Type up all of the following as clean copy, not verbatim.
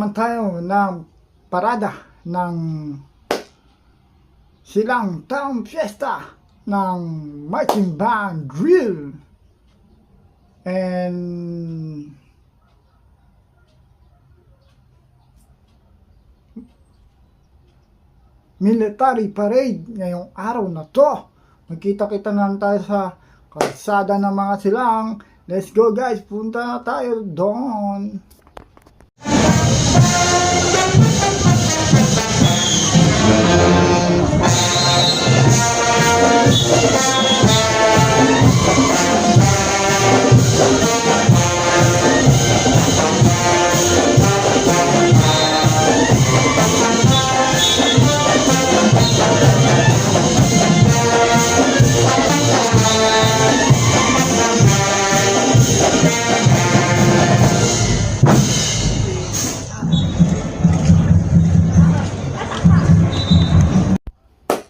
naman tayo ng parada ng Silang Town Fiesta ng marching band drill and military parade ngayong araw na to. Magkita-kita na tayo sa kalsada ng mga silang. Let's go guys, punta na tayo doon.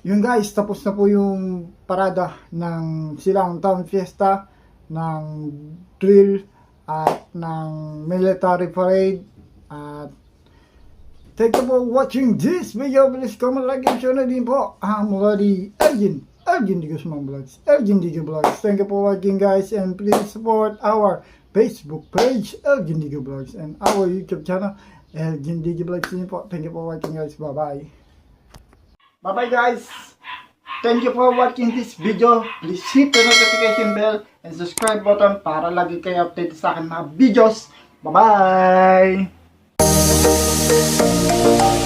Yun guys, tapos na po yung parada ng Silang Town Fiesta, ng drill at ng military parade. At thank you for watching this video. Please comment, like, and share na din po ang mula di Elgin Digo Sumang Vlogs, Elgin Digo Vlogs. Thank you for watching guys, and please support our Facebook page Elgin Digo Vlogs and our YouTube channel Elgin Digo Vlogs din po. Thank you for watching guys. Bye bye. Bye bye guys. Thank you for watching this video. Please hit the notification bell and subscribe button para lagi kayo update sa akin mga videos. Bye bye.